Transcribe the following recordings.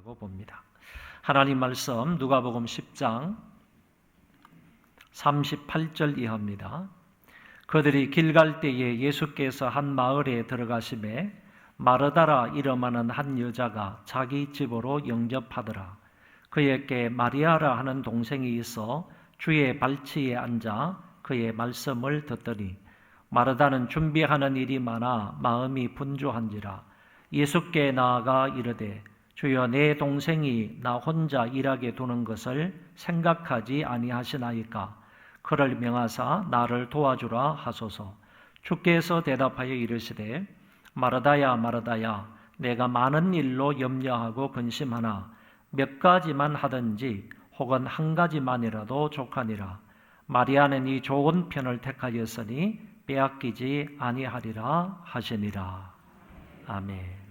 하고 봅니다. 하나님 말씀 누가복음 10장 38절 이하입니다. 그들이 길 갈 때에 예수께서 한 마을에 들어가시매 마르다라 이름하는 한 여자가 자기 집으로 영접하더라. 그에게 마리아라 하는 동생이 있어 주의 발치에 앉아 그의 말씀을 듣더니 마르다는 준비하는 일이 많아 마음이 분주한지라 예수께 나아가 이르되 주여 내 동생이 나 혼자 일하게 두는 것을 생각하지 아니하시나이까 그를 명하사 나를 도와주라 하소서. 주께서 대답하여 이르시되 마르다야 마르다야 내가 많은 일로 염려하고 근심하나 몇 가지만 하든지 혹은 한 가지만이라도 족하니라. 마리아는 이 좋은 편을 택하였으니 빼앗기지 아니하리라 하시니라. 아멘.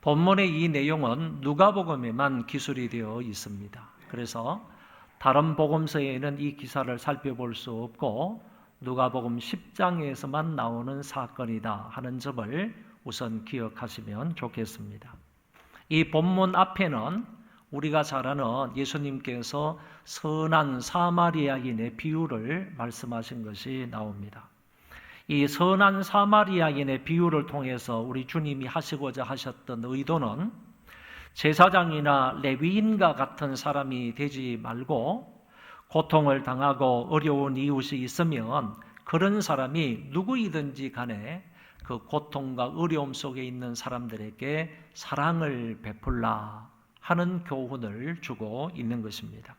본문의 이 내용은 누가복음에만 기술이 되어 있습니다. 그래서 다른 복음서에는 이 기사를 살펴볼 수 없고 누가복음 10장에서만 나오는 사건이다 하는 점을 우선 기억하시면 좋겠습니다. 이 본문 앞에는 우리가 잘 아는 예수님께서 선한 사마리아인의 비유를 말씀하신 것이 나옵니다. 이 선한 사마리아인의 비유를 통해서 우리 주님이 하시고자 하셨던 의도는 제사장이나 레위인과 같은 사람이 되지 말고 고통을 당하고 어려운 이웃이 있으면 그런 사람이 누구이든지 간에 그 고통과 어려움 속에 있는 사람들에게 사랑을 베풀라 하는 교훈을 주고 있는 것입니다.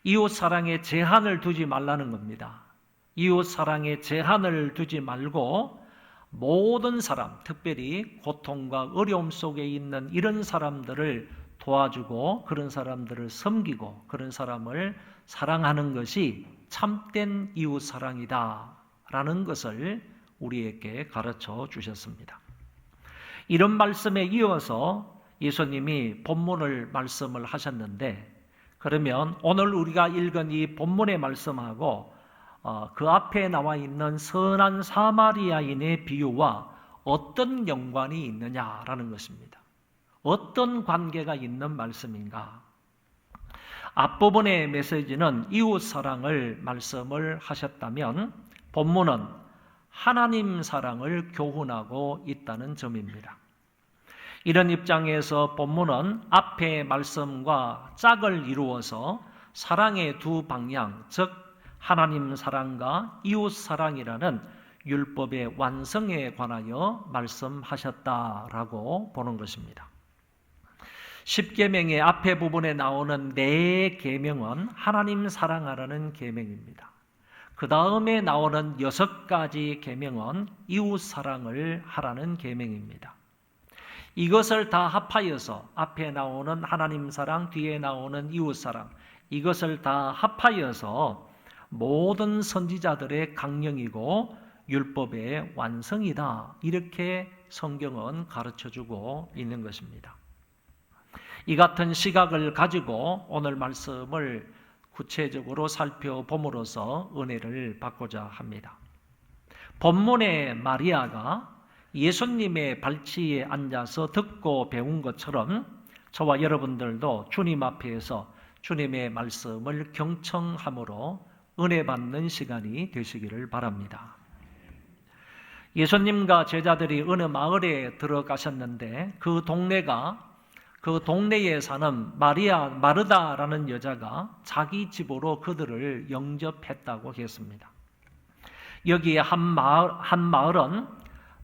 이웃 사랑에 제한을 두지 말라는 겁니다. 이웃 사랑에 제한을 두지 말고 모든 사람, 특별히 고통과 어려움 속에 있는 이런 사람들을 도와주고 그런 사람들을 섬기고 그런 사람을 사랑하는 것이 참된 이웃 사랑이다 라는 것을 우리에게 가르쳐 주셨습니다. 이런 말씀에 이어서 예수님이 본문을 말씀을 하셨는데 그러면 오늘 우리가 읽은 이 본문의 말씀하고 그 앞에 나와 있는 선한 사마리아인의 비유와 어떤 연관이 있느냐라는 것입니다. 어떤 관계가 있는 말씀인가? 앞부분의 메시지는 이웃 사랑을 말씀을 하셨다면 본문은 하나님 사랑을 교훈하고 있다는 점입니다. 이런 입장에서 본문은 앞의 말씀과 짝을 이루어서 사랑의 두 방향, 즉 하나님 사랑과 이웃 사랑이라는 율법의 완성에 관하여 말씀하셨다라고 보는 것입니다. 십계명의 앞에 부분에 나오는 네 계명은 하나님 사랑하라는 계명입니다. 그 다음에 나오는 6가지 계명은 이웃 사랑을 하라는 계명입니다. 이것을 다 합하여서 앞에 나오는 하나님 사랑, 뒤에 나오는 이웃 사랑, 이것을 다 합하여서 모든 선지자들의 강령이고 율법의 완성이다. 이렇게 성경은 가르쳐주고 있는 것입니다. 이 같은 시각을 가지고 오늘 말씀을 구체적으로 살펴봄으로써 은혜를 받고자 합니다. 본문의 마리아가 예수님의 발치에 앉아서 듣고 배운 것처럼 저와 여러분들도 주님 앞에서 주님의 말씀을 경청함으로 은혜 받는 시간이 되시기를 바랍니다. 예수님과 제자들이 어느 마을에 들어가셨는데 그 동네에 사는 마르다라는 여자가 자기 집으로 그들을 영접했다고 했습니다. 여기에 한 마을은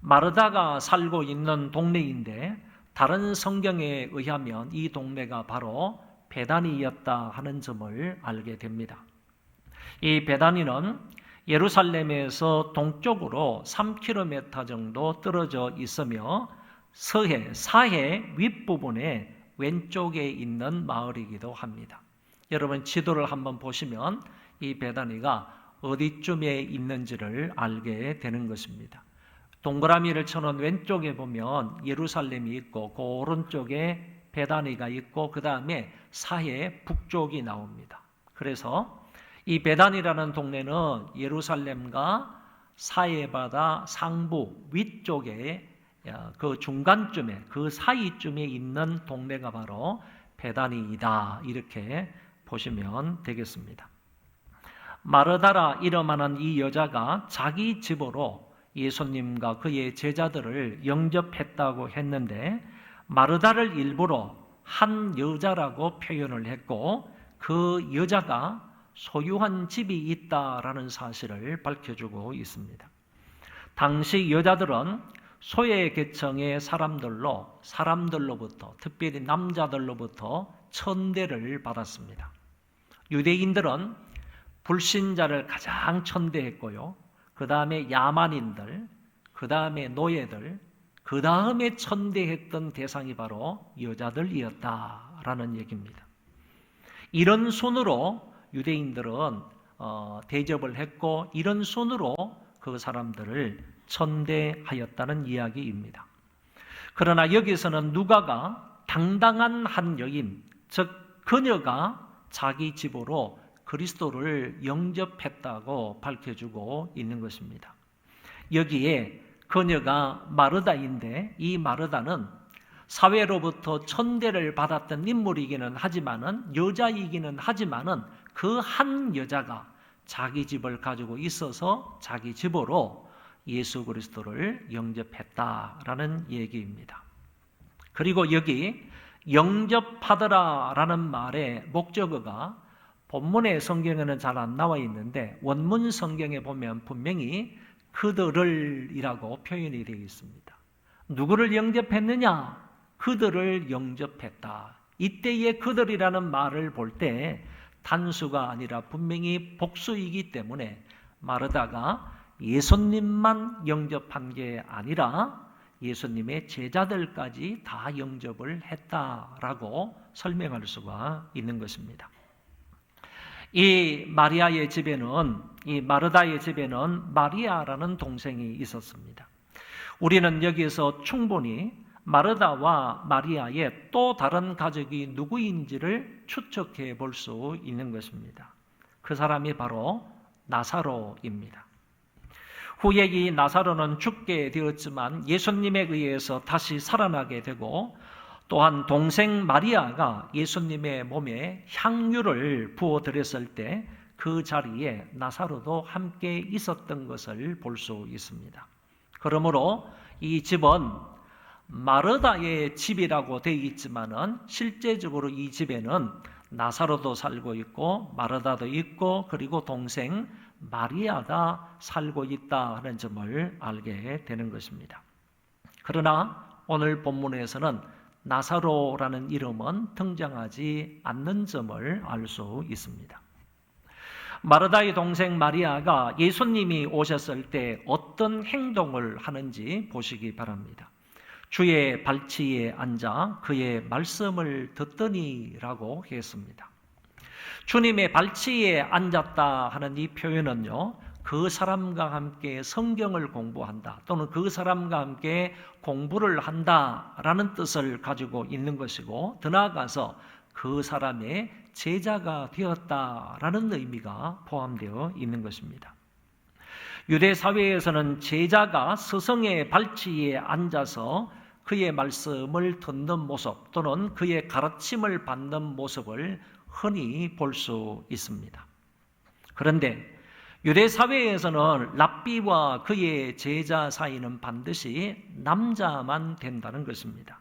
마르다가 살고 있는 동네인데 다른 성경에 의하면 이 동네가 바로 베다니였다 하는 점을 알게 됩니다. 이 베다니는 예루살렘에서 동쪽으로 3km 정도 떨어져 있으며 사해 윗부분에 왼쪽에 있는 마을이기도 합니다. 여러분 지도를 한번 보시면 이 베다니가 어디쯤에 있는지를 알게 되는 것입니다. 동그라미를 쳐놓은 왼쪽에 보면 예루살렘이 있고 그 오른쪽에 베다니가 있고 그 다음에 사해 북쪽이 나옵니다. 그래서 이 베단이라는 동네는 예루살렘과 사해바다 상부 위쪽에 그 중간쯤에, 그 사이쯤에 있는 동네가 바로 베다니이다, 이렇게 보시면 되겠습니다. 마르다라 이름하는 이 여자가 자기 집으로 예수님과 그의 제자들을 영접했다고 했는데, 마르다를 일부러 한 여자라고 표현을 했고, 그 여자가 소유한 집이 있다라는 사실을 밝혀주고 있습니다. 당시 여자들은 소외 계층의 사람들로부터, 특별히 남자들로부터 천대를 받았습니다. 유대인들은 불신자를 가장 천대했고요, 그 다음에 야만인들, 그 다음에 노예들, 그 다음에 천대했던 대상이 바로 여자들이었다라는 얘기입니다. 이런 순으로 유대인들은 대접을 했고, 이런 순으로 그 사람들을 천대하였다는 이야기입니다. 그러나 여기서는 누가가 당당한 한 여인, 즉 그녀가 자기 집으로 그리스도를 영접했다고 밝혀주고 있는 것입니다. 여기에 그녀가 마르다인데, 이 마르다는 사회로부터 천대를 받았던 인물이기는 하지만은, 여자이기는 하지만은, 그 한 여자가 자기 집을 가지고 있어서 자기 집으로 예수 그리스도를 영접했다라는 얘기입니다. 그리고 여기 영접하더라라는 말의 목적어가 본문의 성경에는 잘 안 나와 있는데, 원문 성경에 보면 분명히 그들을 이라고 표현이 되어 있습니다. 누구를 영접했느냐? 그들을 영접했다. 이때의 그들이라는 말을 볼 때 단수가 아니라 분명히 복수이기 때문에 마르다가 예수님만 영접한 게 아니라 예수님의 제자들까지 다 영접을 했다라고 설명할 수가 있는 것입니다. 이 마리아의 집에는, 이 마르다의 집에는 마리아라는 동생이 있었습니다. 우리는 여기에서 충분히 마르다와 마리아의 또 다른 가족이 누구인지를 추측해 볼 수 있는 것입니다. 그 사람이 바로 나사로입니다. 후에 이 나사로는 죽게 되었지만 예수님에 의해서 다시 살아나게 되고, 또한 동생 마리아가 예수님의 몸에 향유를 부어드렸을 때 그 자리에 나사로도 함께 있었던 것을 볼 수 있습니다. 그러므로 이 집은 마르다의 집이라고 되어 있지만은 실제적으로 이 집에는 나사로도 살고 있고 마르다도 있고, 그리고 동생 마리아가 살고 있다 하는 점을 알게 되는 것입니다. 그러나 오늘 본문에서는 나사로라는 이름은 등장하지 않는 점을 알 수 있습니다. 마르다의 동생 마리아가 예수님이 오셨을 때 어떤 행동을 하는지 보시기 바랍니다. 주의 발치에 앉아 그의 말씀을 듣더니라고 했습니다. 주님의 발치에 앉았다 하는 이 표현은요, 그 사람과 함께 성경을 공부한다, 또는 그 사람과 함께 공부를 한다라는 뜻을 가지고 있는 것이고, 더 나아가서 그 사람의 제자가 되었다라는 의미가 포함되어 있는 것입니다. 유대 사회에서는 제자가 스승의 발치에 앉아서 그의 말씀을 듣는 모습, 또는 그의 가르침을 받는 모습을 흔히 볼 수 있습니다. 그런데 유대 사회에서는 랍비와 그의 제자 사이는 반드시 남자만 된다는 것입니다.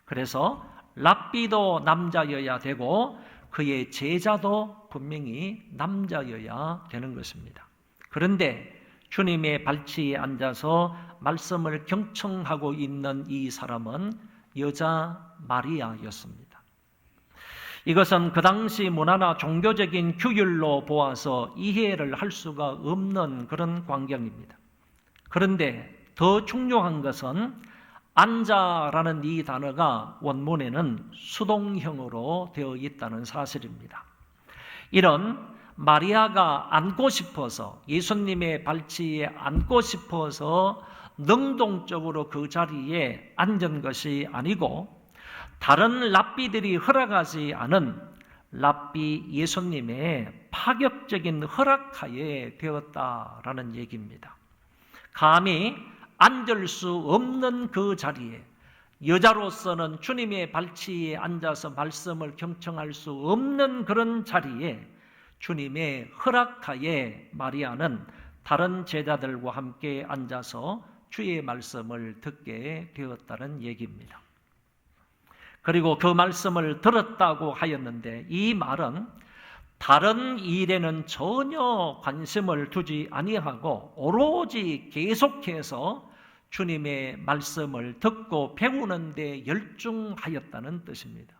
그래서 랍비도 남자여야 되고 그의 제자도 분명히 남자여야 되는 것입니다. 그런데 주님의 발치에 앉아서 말씀을 경청하고 있는 이 사람은 여자 마리아였습니다. 이것은 그 당시 문화나 종교적인 규율로 보아서 이해를 할 수가 없는 그런 광경입니다. 그런데 더 중요한 것은 앉아라는 이 단어가 원문에는 수동형으로 되어 있다는 사실입니다. 이런 마리아가 앉고 싶어서, 예수님의 발치에 앉고 싶어서 능동적으로 그 자리에 앉은 것이 아니고, 다른 랍비들이 허락하지 않은 랍비 예수님의 파격적인 허락하에 되었다라는 얘기입니다. 감히 앉을 수 없는 그 자리에, 여자로서는 주님의 발치에 앉아서 말씀을 경청할 수 없는 그런 자리에 주님의 허락하에 마리아는 다른 제자들과 함께 앉아서 주의 말씀을 듣게 되었다는 얘기입니다. 그리고 그 말씀을 들었다고 하였는데, 이 말은 다른 일에는 전혀 관심을 두지 아니하고 오로지 계속해서 주님의 말씀을 듣고 배우는 데 열중하였다는 뜻입니다.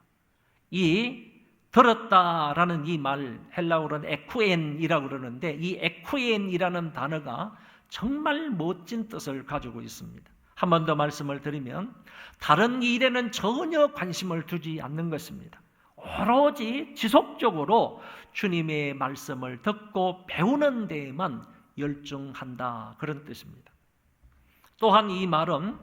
이 들었다라는 이 말, 헬라어로는 에쿠엔이라고 그러는데, 이 에쿠엔이라는 단어가 정말 멋진 뜻을 가지고 있습니다. 한 번 더 말씀을 드리면, 다른 일에는 전혀 관심을 두지 않는 것입니다. 오로지 지속적으로 주님의 말씀을 듣고 배우는 데에만 열중한다, 그런 뜻입니다. 또한 이 말은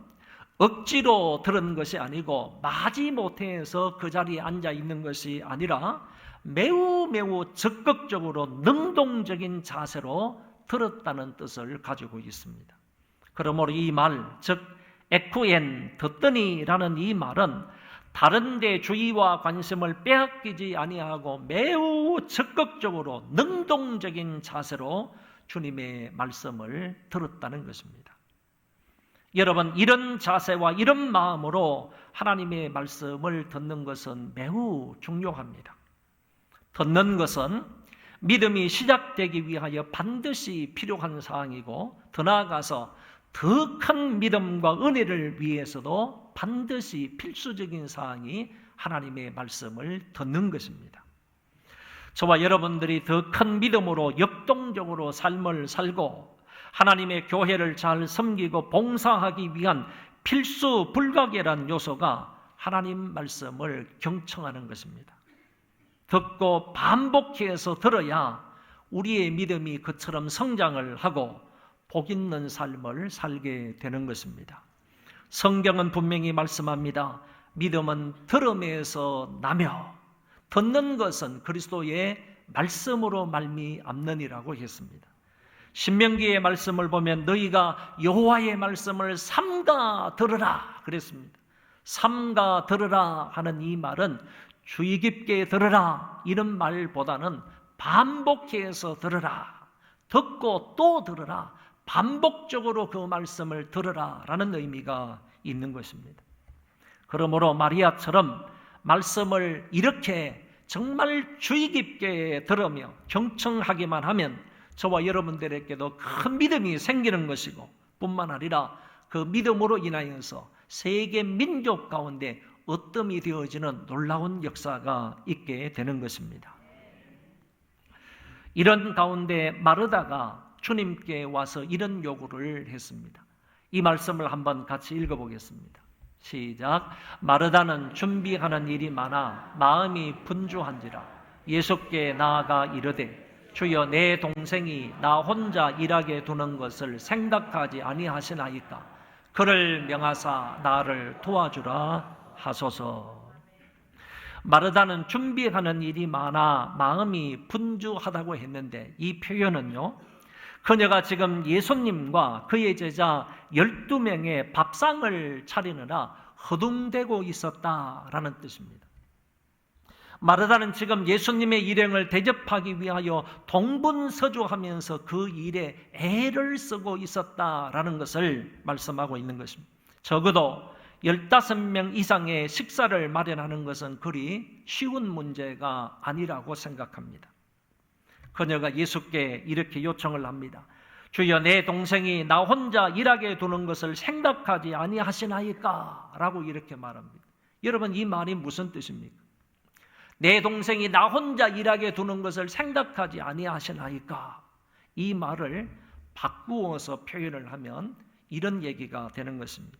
억지로 들은 것이 아니고 마지못해서 그 자리에 앉아 있는 것이 아니라 매우 적극적으로 능동적인 자세로 들었다는 뜻을 가지고 있습니다. 그러므로 이 말, 즉 에쿠엔, 듣더니라는 이 말은 다른 데 주의와 관심을 빼앗기지 아니하고 매우 적극적으로 능동적인 자세로 주님의 말씀을 들었다는 것입니다. 여러분, 이런 자세와 이런 마음으로 하나님의 말씀을 듣는 것은 매우 중요합니다. 듣는 것은 믿음이 시작되기 위하여 반드시 필요한 사항이고, 더 나아가서 더 큰 믿음과 은혜를 위해서도 반드시 필수적인 사항이 하나님의 말씀을 듣는 것입니다. 저와 여러분들이 더 큰 믿음으로 역동적으로 삶을 살고 하나님의 교회를 잘 섬기고 봉사하기 위한 필수 불가결한 요소가 하나님 말씀을 경청하는 것입니다. 듣고 반복해서 들어야 우리의 믿음이 그처럼 성장을 하고 복 있는 삶을 살게 되는 것입니다. 성경은 분명히 말씀합니다. 믿음은 들음에서 나며 듣는 것은 그리스도의 말씀으로 말미암느니라고 했습니다. 신명기의 말씀을 보면 너희가 여호와의 말씀을 삼가 들으라 그랬습니다. 삼가 들으라 하는 이 말은 주의 깊게 들으라 이런 말보다는 반복해서 들으라, 듣고 또 들으라, 반복적으로 그 말씀을 들으라 라는 의미가 있는 것입니다. 그러므로 마리아처럼 말씀을 이렇게 정말 주의 깊게 들으며 경청하기만 하면 저와 여러분들에게도 큰 믿음이 생기는 것이고, 뿐만 아니라 그 믿음으로 인하여서 세계 민족 가운데 어뜸이 되어지는 놀라운 역사가 있게 되는 것입니다. 이런 가운데 마르다가 주님께 와서 이런 요구를 했습니다. 이 말씀을 한번 같이 읽어보겠습니다. 시작. 마르다는 준비하는 일이 많아 마음이 분주한지라 예수께 나아가 이르되 주여 내 동생이 나 혼자 일하게 두는 것을 생각하지 아니하시나이까 그를 명하사 나를 도와주라 하소서. 마르다는 준비하는 일이 많아 마음이 분주하다고 했는데, 이 표현은요, 그녀가 지금 예수님과 그의 제자 12명의 밥상을 차리느라 허둥대고 있었다라는 뜻입니다. 마르다는 지금 예수님의 일행을 대접하기 위하여 동분서주하면서 그 일에 애를 쓰고 있었다라는 것을 말씀하고 있는 것입니다. 적어도 15명 이상의 식사를 마련하는 것은 그리 쉬운 문제가 아니라고 생각합니다. 그녀가 예수께 이렇게 요청을 합니다. 주여 내 동생이 나 혼자 일하게 두는 것을 생각하지 아니하시나이까? 라고 이렇게 말합니다. 여러분, 이 말이 무슨 뜻입니까? 내 동생이 나 혼자 일하게 두는 것을 생각하지 아니하시나이까? 이 말을 바꾸어서 표현을 하면 이런 얘기가 되는 것입니다.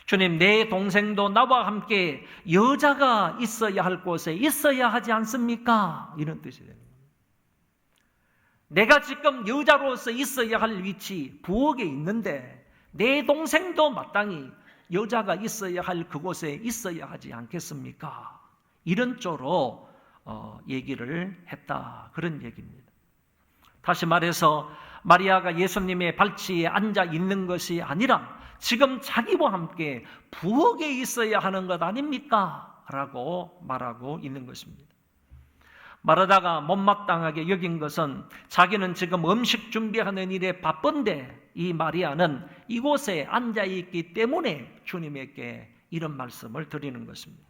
주님, 내 동생도 나와 함께 여자가 있어야 할 곳에 있어야 하지 않습니까? 이런 뜻이 됩니다. 내가 지금 여자로서 있어야 할 위치, 부엌에 있는데 내 동생도 마땅히 여자가 있어야 할 그곳에 있어야 하지 않겠습니까? 이런 쪽으로 얘기를 했다, 그런 얘기입니다. 다시 말해서 마리아가 예수님의 발치에 앉아 있는 것이 아니라 지금 자기와 함께 부엌에 있어야 하는 것 아닙니까? 라고 말하고 있는 것입니다. 마르다가 못마땅하게 여긴 것은 자기는 지금 음식 준비하는 일에 바쁜데 이 마리아는 이곳에 앉아있기 때문에 주님에게 이런 말씀을 드리는 것입니다.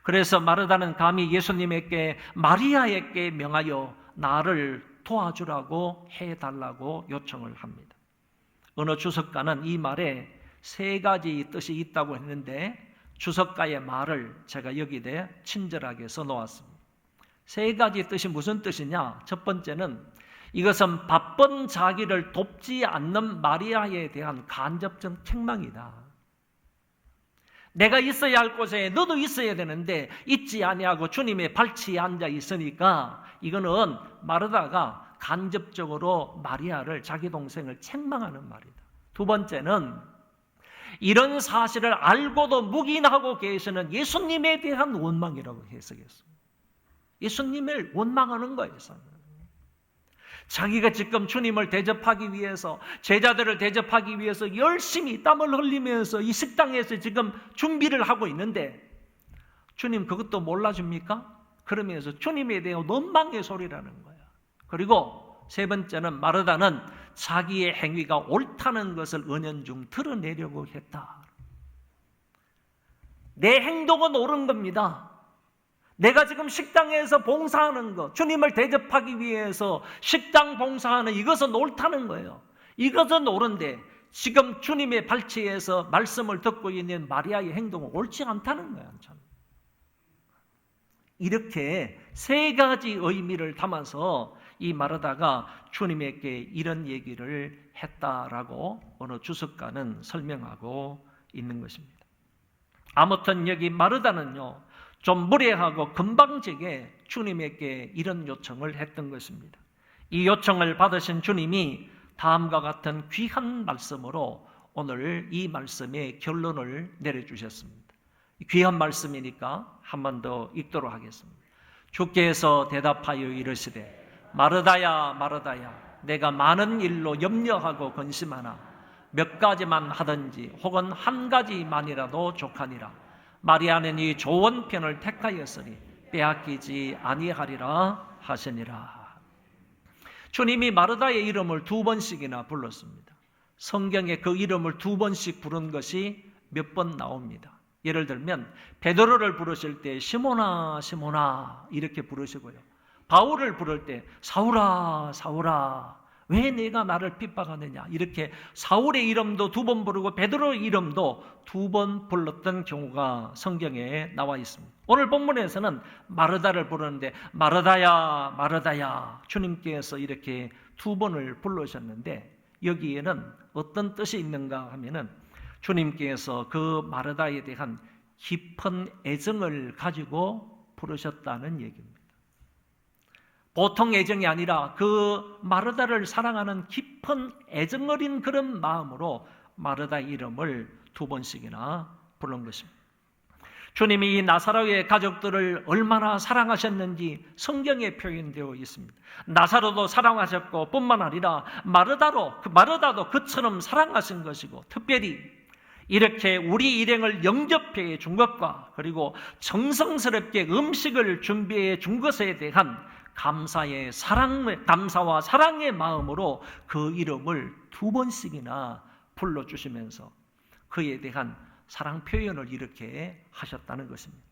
그래서 마르다는 감히 예수님에게 마리아에게 명하여 나를 도와주라고 해달라고 요청을 합니다. 어느 주석가는 이 말에 세 가지 뜻이 있다고 했는데 주석가의 말을 제가 여기에 친절하게 써놓았습니다. 세 가지 뜻이 무슨 뜻이냐? 첫 번째는 이것은 바쁜 자기를 돕지 않는 마리아에 대한 간접적 책망이다. 내가 있어야 할 곳에 너도 있어야 되는데 있지 아니하고 주님의 발치에 앉아 있으니까 이거는 마르다가 간접적으로 마리아를 자기 동생을 책망하는 말이다. 두 번째는 이런 사실을 알고도 묵인하고 계시는 예수님에 대한 원망이라고 해석했습니다. 예수님을 원망하는 거예요. 자기가 지금 주님을 대접하기 위해서, 제자들을 대접하기 위해서 열심히 땀을 흘리면서 이 식당에서 지금 준비를 하고 있는데 주님 그것도 몰라줍니까? 그러면서 주님에 대한 원망의 소리라는 거야. 그리고 세 번째는 마르다는 자기의 행위가 옳다는 것을 은연중 드러내려고 했다. 내 행동은 옳은 겁니다. 내가 지금 식당에서 봉사하는 것, 주님을 대접하기 위해서 식당 봉사하는 이것은 옳다는 거예요. 이것은 옳은데 지금 주님의 발치에서 말씀을 듣고 있는 마리아의 행동은 옳지 않다는 거예요. 이렇게 세 가지 의미를 담아서 이 마르다가 주님에게 이런 얘기를 했다라고 어느 주석가는 설명하고 있는 것입니다. 아무튼 여기 마르다는요, 좀 무례하고 건방지게 주님에게 이런 요청을 했던 것입니다. 이 요청을 받으신 주님이 다음과 같은 귀한 말씀으로 오늘 이 말씀의 결론을 내려주셨습니다. 귀한 말씀이니까 한 번 더 읽도록 하겠습니다. 주께서 대답하여 이르시되 마르다야 마르다야 내가 많은 일로 염려하고 근심하나 몇 가지만 하든지 혹은 한 가지만이라도 족하니라. 마리아는 이 좋은 편을 택하였으니 빼앗기지 아니하리라 하시니라. 주님이 마르다의 이름을 두 번씩이나 불렀습니다. 성경에 그 이름을 두 번씩 부른 것이 몇 번 나옵니다. 예를 들면 베드로를 부르실 때 시몬아 시몬아 이렇게 부르시고요. 바울을 부를 때 사울아 사울아 왜 내가 나를 핍박하느냐 이렇게 사울의 이름도 두 번 부르고 베드로의 이름도 두 번 불렀던 경우가 성경에 나와 있습니다. 오늘 본문에서는 마르다를 부르는데 마르다야 마르다야 주님께서 이렇게 두 번을 부르셨는데 여기에는 어떤 뜻이 있는가 하면은 주님께서 그 마르다에 대한 깊은 애정을 가지고 부르셨다는 얘기입니다. 보통 애정이 아니라 그 마르다를 사랑하는 깊은 애정 어린 그런 마음으로 마르다 이름을 두 번씩이나 부른 것입니다. 주님이 이 나사로의 가족들을 얼마나 사랑하셨는지 성경에 표현되어 있습니다. 나사로도 사랑하셨고 뿐만 아니라 마르다도 그처럼 사랑하신 것이고 특별히 이렇게 우리 일행을 영접해 준 것과 그리고 정성스럽게 음식을 준비해 준 것에 대한 감사와 사랑의 마음으로 그 이름을 두 번씩이나 불러주시면서 그에 대한 사랑 표현을 이렇게 하셨다는 것입니다.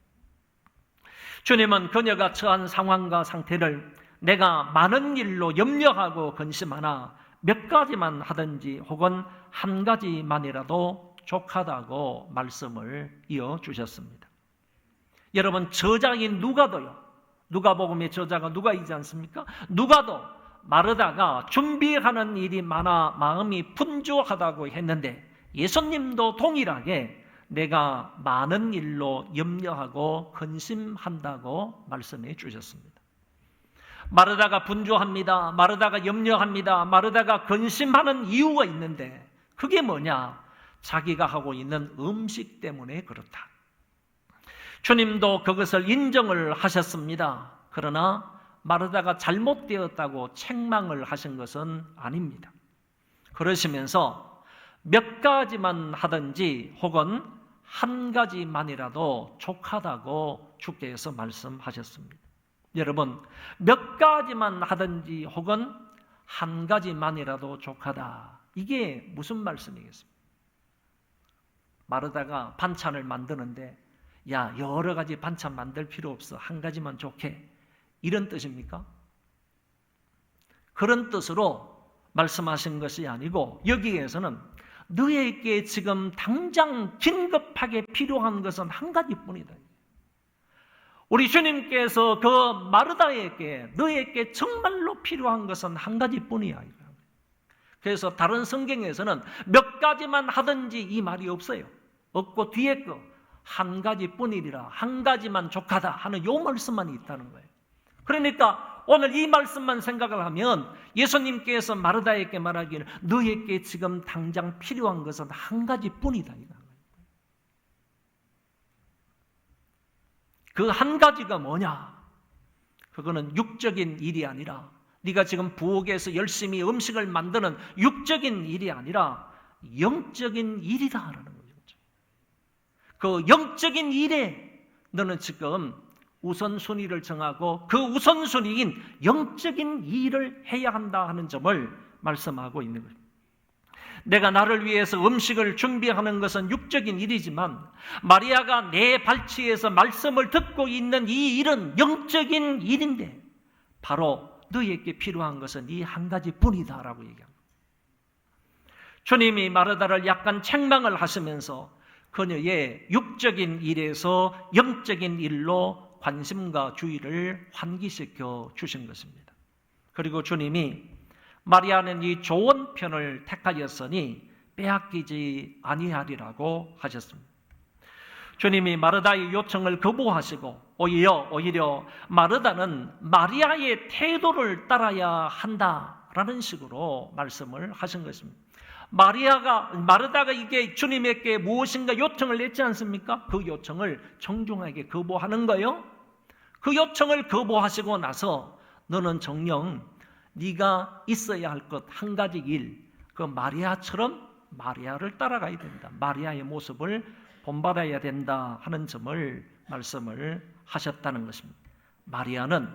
주님은 그녀가 처한 상황과 상태를 내가 많은 일로 염려하고 근심하나 몇 가지만 하든지 혹은 한 가지만이라도 족하다고 말씀을 이어주셨습니다. 여러분 저자인 누가도요. 누가복음의 저자가 누가이지 않습니까? 누가도 마르다가 준비하는 일이 많아 마음이 분주하다고 했는데 예수님도 동일하게 내가 많은 일로 염려하고 근심한다고 말씀해 주셨습니다. 마르다가 분주합니다. 마르다가 염려합니다. 마르다가 근심하는 이유가 있는데 그게 뭐냐? 자기가 하고 있는 음식 때문에 그렇다. 주님도 그것을 인정을 하셨습니다. 그러나 마르다가 잘못되었다고 책망을 하신 것은 아닙니다. 그러시면서 몇 가지만 하든지 혹은 한 가지만이라도 족하다고 주께서 말씀하셨습니다. 여러분, 몇 가지만 하든지 혹은 한 가지만이라도 족하다. 이게 무슨 말씀이겠습니까? 마르다가 반찬을 만드는데 야, 여러 가지 반찬 만들 필요 없어. 한 가지만 족해. 이런 뜻입니까? 그런 뜻으로 말씀하신 것이 아니고 여기에서는 너에게 지금 당장 긴급하게 필요한 것은 한 가지뿐이다. 우리 주님께서 그 마르다에게 너에게 정말로 필요한 것은 한 가지뿐이야. 그래서 다른 성경에서는 몇 가지만 하든지 이 말이 없어요. 없고 뒤에 거 한 가지뿐이리라, 한 가지만 족하다 하는 요 말씀만 있다는 거예요. 그러니까 오늘 이 말씀만 생각을 하면 예수님께서 마르다에게 말하기를 너에게 지금 당장 필요한 것은 한 가지뿐이다. 그 한 가지가 뭐냐? 그거는 육적인 일이 아니라 네가 지금 부엌에서 열심히 음식을 만드는 육적인 일이 아니라 영적인 일이다라는 거죠. 그 영적인 일에 너는 지금 우선순위를 정하고 그 우선순위인 영적인 일을 해야 한다 하는 점을 말씀하고 있는 거예요. 내가 나를 위해서 음식을 준비하는 것은 육적인 일이지만 마리아가 내 발치에서 말씀을 듣고 있는 이 일은 영적인 일인데 바로 너에게 필요한 것은 이 한 가지뿐이다라고 얘기합니다. 주님이 마르다를 약간 책망을 하시면서 그녀의 육적인 일에서 영적인 일로 관심과 주의를 환기시켜 주신 것입니다. 그리고 주님이 마리아는 이 좋은 편을 택하였으니 빼앗기지 아니하리라고 하셨습니다. 주님이 마르다의 요청을 거부하시고 오히려 마르다는 마리아의 태도를 따라야 한다라는 식으로 말씀을 하신 것입니다. 마르다가 이게 주님에게 무엇인가 요청을 냈지 않습니까? 그 요청을 정중하게 거부하는 거예요. 그 요청을 거부하시고 나서 너는 정녕 네가 있어야 할 것 한 가지 일, 그 마리아처럼 마리아를 따라가야 된다. 마리아의 모습을 본받아야 된다 하는 점을 말씀을 하셨다는 것입니다. 마리아는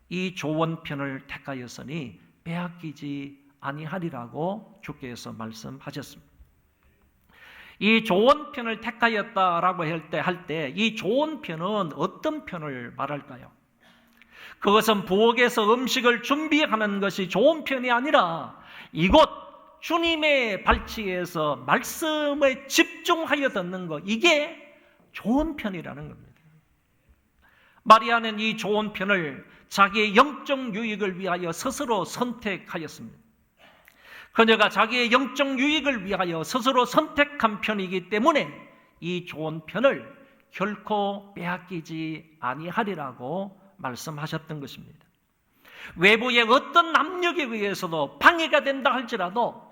이 좋은 편을 택하였으니 빼앗기지 아니하리라고 주께서 말씀하셨습니다. 이 좋은 편을 택하였다라고 할 때 이 좋은 편은 어떤 편을 말할까요? 그것은 부엌에서 음식을 준비하는 것이 좋은 편이 아니라 이곳 주님의 발치에서 말씀에 집중하여 듣는 것, 이게 좋은 편이라는 겁니다. 마리아는 이 좋은 편을 자기의 영적 유익을 위하여 스스로 선택하였습니다. 그녀가 자기의 영적 유익을 위하여 스스로 선택한 편이기 때문에 이 좋은 편을 결코 빼앗기지 아니하리라고 말씀하셨던 것입니다. 외부의 어떤 압력에 의해서도 방해가 된다 할지라도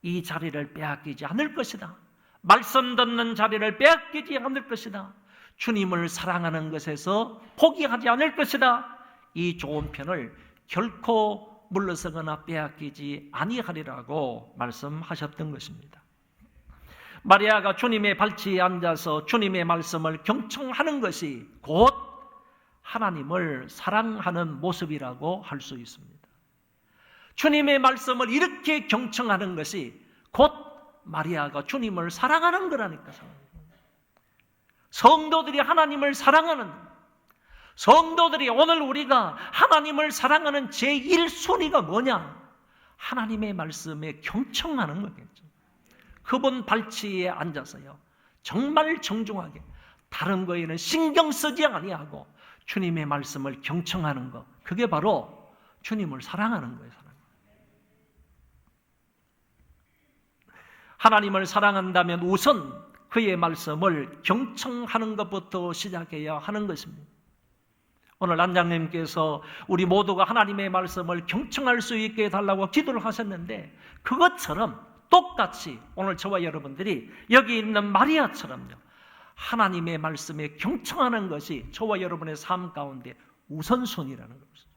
이 자리를 빼앗기지 않을 것이다. 말씀 듣는 자리를 빼앗기지 않을 것이다. 주님을 사랑하는 것에서 포기하지 않을 것이다. 이 좋은 편을 결코 물러서거나 빼앗기지 아니하리라고 말씀하셨던 것입니다. 마리아가 주님의 발치에 앉아서 주님의 말씀을 경청하는 것이 곧 하나님을 사랑하는 모습이라고 할 수 있습니다. 주님의 말씀을 이렇게 경청하는 것이 곧 마리아가 주님을 사랑하는 거라니까. 성도들이 하나님을 사랑하는, 성도들이 오늘 우리가 하나님을 사랑하는 제1순위가 뭐냐? 하나님의 말씀에 경청하는 거겠죠. 그분 발치에 앉아서요, 정말 정중하게 다른 거에는 신경 쓰지 아니하고 주님의 말씀을 경청하는 것, 그게 바로 주님을 사랑하는 거예요. 하나님을 사랑한다면 우선 그의 말씀을 경청하는 것부터 시작해야 하는 것입니다. 오늘 안장님께서 우리 모두가 하나님의 말씀을 경청할 수 있게 해달라고 기도를 하셨는데 그것처럼 똑같이 오늘 저와 여러분들이 여기 있는 마리아처럼요, 하나님의 말씀에 경청하는 것이 저와 여러분의 삶 가운데 우선순위라는 것입니다.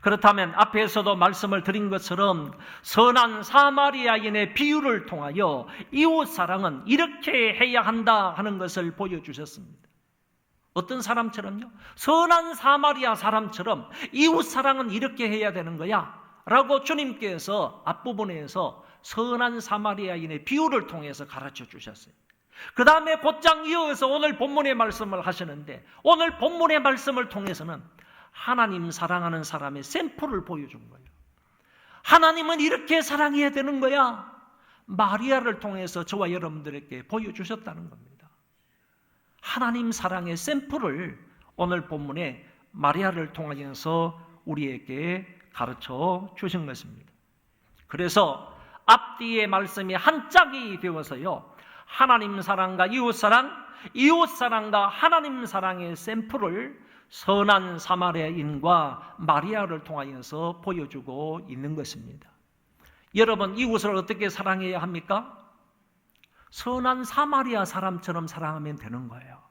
그렇다면 앞에서도 말씀을 드린 것처럼 선한 사마리아인의 비유를 통하여 이웃사랑은 이렇게 해야 한다 하는 것을 보여주셨습니다. 어떤 사람처럼요? 선한 사마리아 사람처럼 이웃사랑은 이렇게 해야 되는 거야 라고 주님께서 앞부분에서 선한 사마리아인의 비유를 통해서 가르쳐 주셨어요. 그 다음에 곧장 이어서 오늘 본문의 말씀을 하시는데, 오늘 본문의 말씀을 통해서는 하나님 사랑하는 사람의 샘플을 보여준 거예요. 하나님은 이렇게 사랑해야 되는 거야. 마리아를 통해서 저와 여러분들에게 보여주셨다는 겁니다. 하나님 사랑의 샘플을 오늘 본문에 마리아를 통하여서 우리에게 가르쳐 주신 것입니다. 그래서 앞뒤의 말씀이 한 짝이 되어서요, 하나님 사랑과 이웃사랑과 하나님 사랑의 샘플을 선한 사마리아인과 마리아를 통하여서 보여주고 있는 것입니다. 여러분, 이웃을 어떻게 사랑해야 합니까? 선한 사마리아 사람처럼 사랑하면 되는 거예요.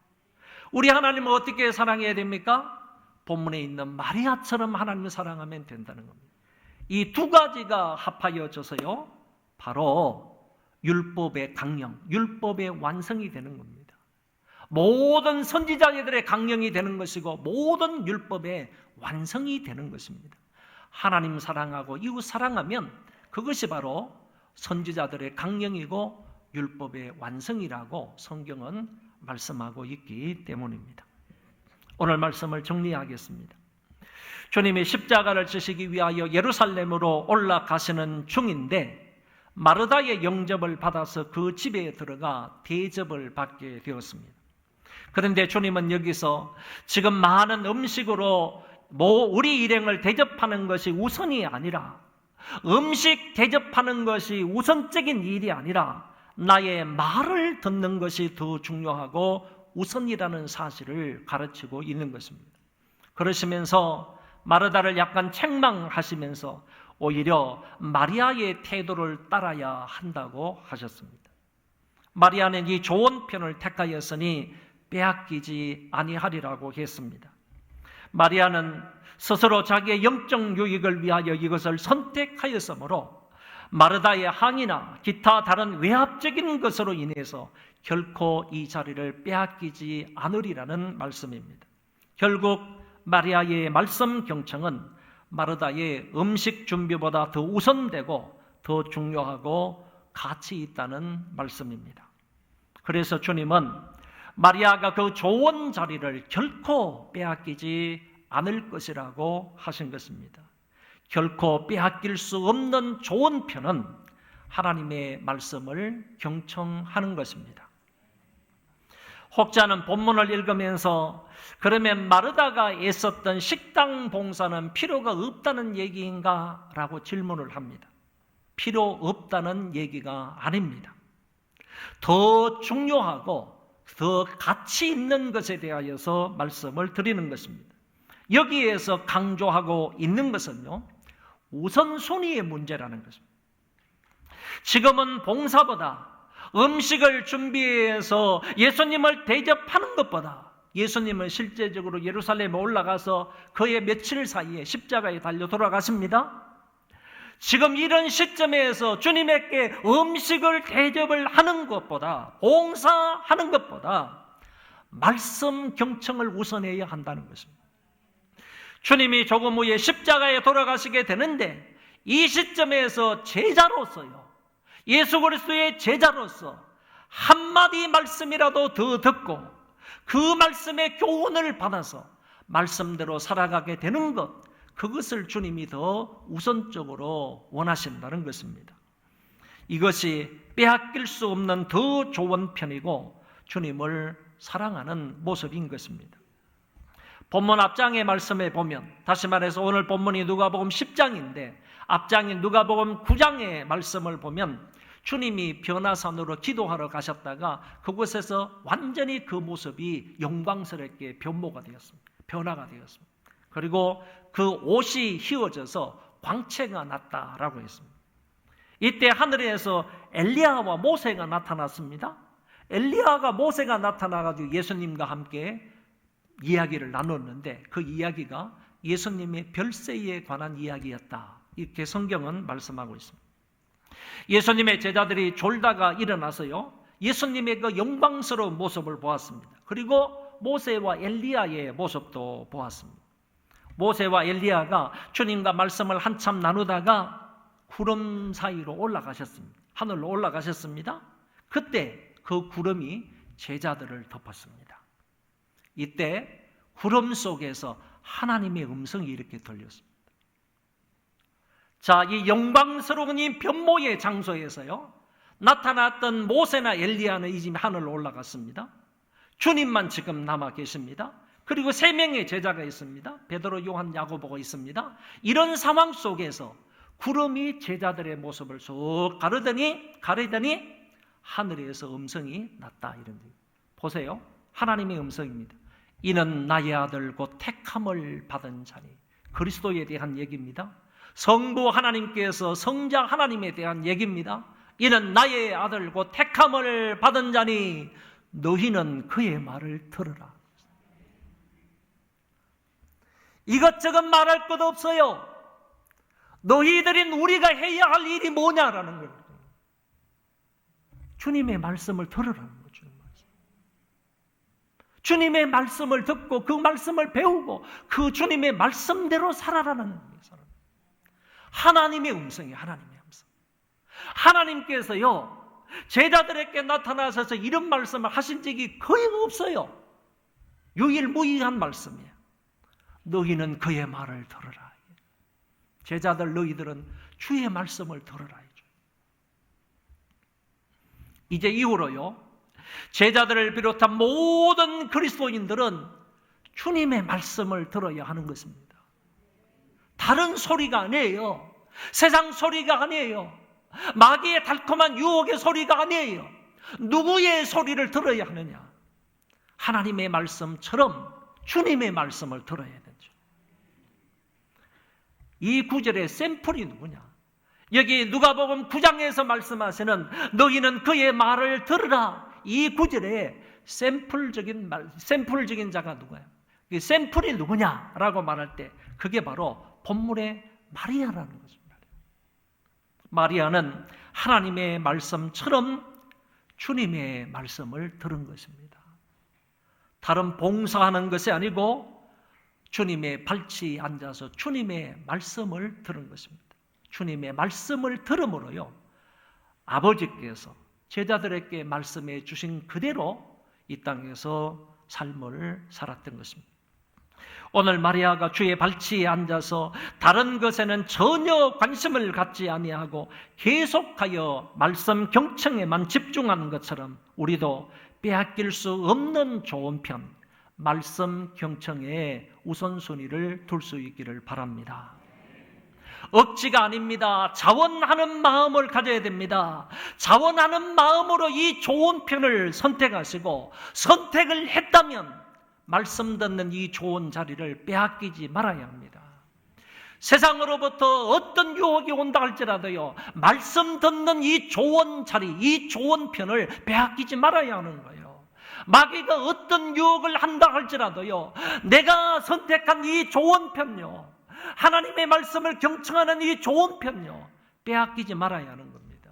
우리 하나님은 어떻게 사랑해야 됩니까? 본문에 있는 마리아처럼 하나님을 사랑하면 된다는 겁니다. 이 두 가지가 합하여져서요, 바로 율법의 강령, 율법의 완성이 되는 겁니다. 모든 선지자들의 강령이 되는 것이고 모든 율법의 완성이 되는 것입니다. 하나님 사랑하고 이웃 사랑하면 그것이 바로 선지자들의 강령이고 율법의 완성이라고 성경은 말씀하고 있기 때문입니다. 오늘 말씀을 정리하겠습니다. 주님이 십자가를 지시기 위하여 예루살렘으로 올라가시는 중인데 마르다의 영접을 받아서 그 집에 들어가 대접을 받게 되었습니다. 그런데 주님은 여기서 지금 많은 음식으로 우리 일행을 대접하는 것이 우선이 아니라, 음식 대접하는 것이 우선적인 일이 아니라 나의 말을 듣는 것이 더 중요하고 우선이라는 사실을 가르치고 있는 것입니다. 그러시면서 마르다를 약간 책망하시면서 오히려 마리아의 태도를 따라야 한다고 하셨습니다. 마리아는 이 좋은 편을 택하였으니 빼앗기지 아니하리라고 했습니다. 마리아는 스스로 자기의 영적 유익을 위하여 이것을 선택하였으므로 마르다의 항의나 기타 다른 외압적인 것으로 인해서 결코 이 자리를 빼앗기지 않으리라는 말씀입니다. 결국 마리아의 말씀 경청은 마르다의 음식 준비보다 더 우선되고 더 중요하고 가치 있다는 말씀입니다. 그래서 주님은 마리아가 그 좋은 자리를 결코 빼앗기지 않을 것이라고 하신 것입니다. 결코 빼앗길 수 없는 좋은 편은 하나님의 말씀을 경청하는 것입니다. 혹자는 본문을 읽으면서 그러면 마르다가 애썼던 식당 봉사는 필요가 없다는 얘기인가? 라고 질문을 합니다. 필요 없다는 얘기가 아닙니다. 더 중요하고 더 가치 있는 것에 대하여서 말씀을 드리는 것입니다. 여기에서 강조하고 있는 것은요, 우선순위의 문제라는 것입니다. 지금은 봉사보다 음식을 준비해서 예수님을 대접하는 것보다 예수님은 실제적으로 예루살렘에 올라가서 그의 며칠 사이에 십자가에 달려 돌아가십니다. 지금 이런 시점에서 주님에게 음식을 대접을 하는 것보다, 봉사하는 것보다 말씀 경청을 우선해야 한다는 것입니다. 주님이 조금 후에 십자가에 돌아가시게 되는데 이 시점에서 제자로서요, 예수 그리스도의 제자로서 한마디 말씀이라도 더 듣고 그 말씀의 교훈을 받아서 말씀대로 살아가게 되는 것, 그것을 주님이 더 우선적으로 원하신다는 것입니다. 이것이 빼앗길 수 없는 더 좋은 편이고 주님을 사랑하는 모습인 것입니다. 본문 앞장의 말씀에 보면, 다시 말해서 오늘 본문이 누가복음 10장인데 앞장인 누가복음 9장의 말씀을 보면 주님이 변화산으로 기도하러 가셨다가 그곳에서 완전히 그 모습이 영광스럽게 변화가 되었습니다. 그리고 그 옷이 휘어져서 광채가 났다라고 했습니다. 이때 하늘에서 엘리야와 모세가 나타났습니다. 엘리야가 모세가 나타나가지고 예수님과 함께 이야기를 나눴는데 그 이야기가 예수님의 별세에 관한 이야기였다. 이렇게 성경은 말씀하고 있습니다. 예수님의 제자들이 졸다가 일어나서요, 예수님의 그 영광스러운 모습을 보았습니다. 그리고 모세와 엘리야의 모습도 보았습니다. 모세와 엘리야가 주님과 말씀을 한참 나누다가 구름 사이로 올라가셨습니다. 하늘로 올라가셨습니다. 그때 그 구름이 제자들을 덮었습니다. 이때 구름 속에서 하나님의 음성이 이렇게 들렸습니다. 자, 이 영광스러운 이 변모의 장소에서요, 나타났던 모세나 엘리야는 이제 하늘로 올라갔습니다. 주님만 지금 남아 계십니다. 그리고 3명의 제자가 있습니다. 베드로, 요한, 야고보가 있습니다. 이런 상황 속에서 구름이 제자들의 모습을 쏙 가르더니 하늘에서 음성이 났다. 이런 얘기. 보세요. 하나님의 음성입니다. 이는 나의 아들 곧 택함을 받은 자니. 그리스도에 대한 얘기입니다. 성부 하나님께서 성자 하나님에 대한 얘기입니다. 이는 나의 아들 곧 택함을 받은 자니 너희는 그의 말을 들으라. 이것저것 말할 것 없어요. 너희들인 우리가 해야 할 일이 뭐냐라는 거예요. 주님의 말씀을 들으라는 거죠. 주님의 말씀을 듣고 그 말씀을 배우고 그 주님의 말씀대로 살아라는 거예요. 하나님의 음성이에요. 하나님의 음성. 하나님께서요, 제자들에게 나타나셔서 이런 말씀을 하신 적이 거의 없어요. 유일무이한 말씀이에요. 너희는 그의 말을 들으라. 제자들 너희들은 주의 말씀을 들으라. 이제 이후로요, 제자들을 비롯한 모든 그리스도인들은 주님의 말씀을 들어야 하는 것입니다. 다른 소리가 아니에요. 세상 소리가 아니에요. 마귀의 달콤한 유혹의 소리가 아니에요. 누구의 소리를 들어야 하느냐? 하나님의 말씀처럼 주님의 말씀을 들어야 되죠. 이 구절의 샘플이 누구냐? 여기 누가복음 9장에서 말씀하시는 너희는 그의 말을 들으라. 이 구절의 샘플적인 자가 누구예요? 이 샘플이 누구냐라고 말할 때 그게 바로 본문의 마리아라는 것입니다. 마리아는 하나님의 말씀처럼 주님의 말씀을 들은 것입니다. 다른 봉사하는 것이 아니고 주님의 발치에 앉아서 주님의 말씀을 들은 것입니다. 주님의 말씀을 들음으로요, 아버지께서 제자들에게 말씀해 주신 그대로 이 땅에서 삶을 살았던 것입니다. 오늘 마리아가 주의 발치에 앉아서 다른 것에는 전혀 관심을 갖지 아니하고 계속하여 말씀 경청에만 집중하는 것처럼 우리도 빼앗길 수 없는 좋은 편, 말씀 경청에 우선순위를 둘 수 있기를 바랍니다. 억지가 아닙니다. 자원하는 마음을 가져야 됩니다. 자원하는 마음으로 이 좋은 편을 선택하시고 선택을 했다면 말씀 듣는 이 좋은 자리를 빼앗기지 말아야 합니다. 세상으로부터 어떤 유혹이 온다 할지라도요, 말씀 듣는 이 좋은 자리, 이 좋은 편을 빼앗기지 말아야 하는 거예요. 마귀가 어떤 유혹을 한다 할지라도요, 내가 선택한 이 좋은 편요, 하나님의 말씀을 경청하는 이 좋은 편요, 빼앗기지 말아야 하는 겁니다.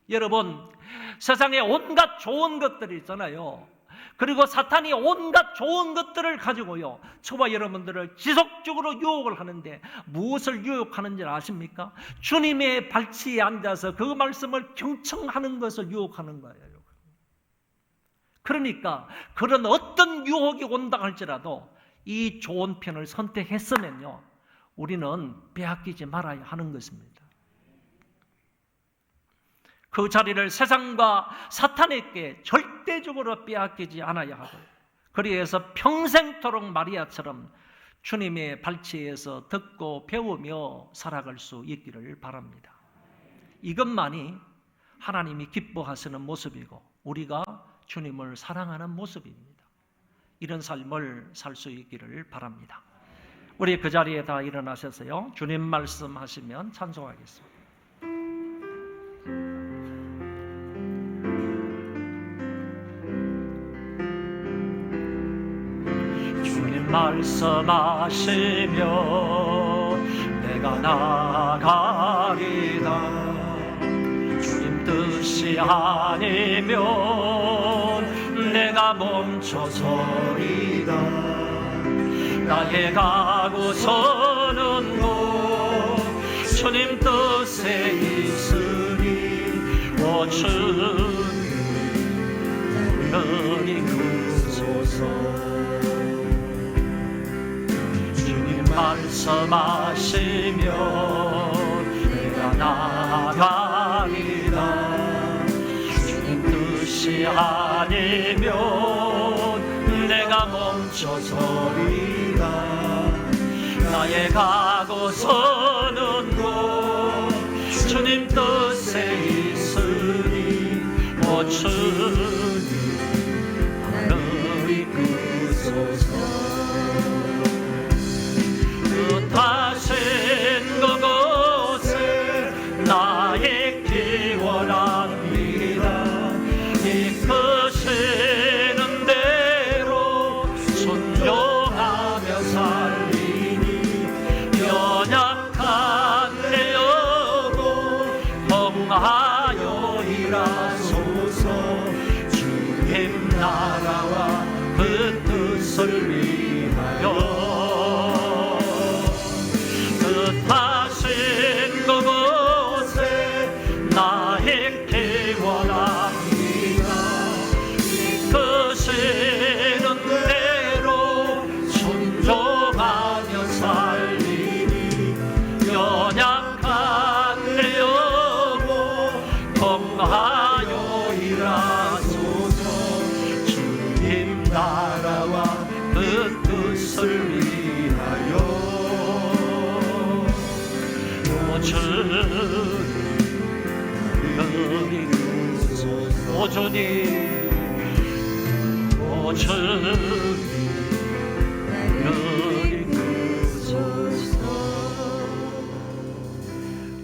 여러분, 세상에 온갖 좋은 것들이 있잖아요. 그리고 사탄이 온갖 좋은 것들을 가지고요, 저와 여러분들을 지속적으로 유혹을 하는데 무엇을 유혹하는지 아십니까? 주님의 발치에 앉아서 그 말씀을 경청하는 것을 유혹하는 거예요. 그러니까 그런 어떤 유혹이 온다 할지라도 이 좋은 편을 선택했으면요, 우리는 빼앗기지 말아야 하는 것입니다. 그 자리를 세상과 사탄에게 절대적으로 빼앗기지 않아야 하고, 그래서 평생토록 마리아처럼 주님의 발치에서 듣고 배우며 살아갈 수 있기를 바랍니다. 이것만이 하나님이 기뻐하시는 모습이고 우리가 주님을 사랑하는 모습입니다. 이런 삶을 살 수 있기를 바랍니다. 우리 그 자리에 다 일어나셔서요, 주님 말씀하시면 찬송하겠습니다. 주님 말씀하시며 내가 나아가리다. 주님 뜻이 아니면 내가 멈춰서리다. 나의 가고서는 곧 주님 뜻에 있으니 오 주님 나를 이끄소서. 주님 말씀하시면 내가 나아가리다. 주님 뜻이 아니면 내가 멈춰서리다. 나의 가고서는 곧 주님 뜻에 있으니 오 주님 나를 이끄소서. 뜻하신 그곳에 나의 기원합니다. 이끄시는 대로 순종하며 살리니 연약한 내 영혼 봉하여 일하소서. 주님 나라와 그 뜻을 위하여 뜻하신 그곳에 나의 기원합니다. 이끄시는 대로 순종하며 살리니 연약한 내 영혼 봉하여 일하소서. 주님 나라와 그 뜻을 위하여 오 주님 오 주님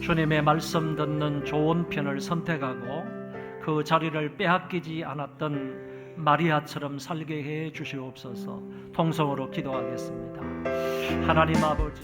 주님의 말씀 듣는 좋은 편을 선택하고 그 자리를 빼앗기지 않았던 마리아처럼 살게 해 주시옵소서. 통성으로 기도하겠습니다. 하나님 아버지,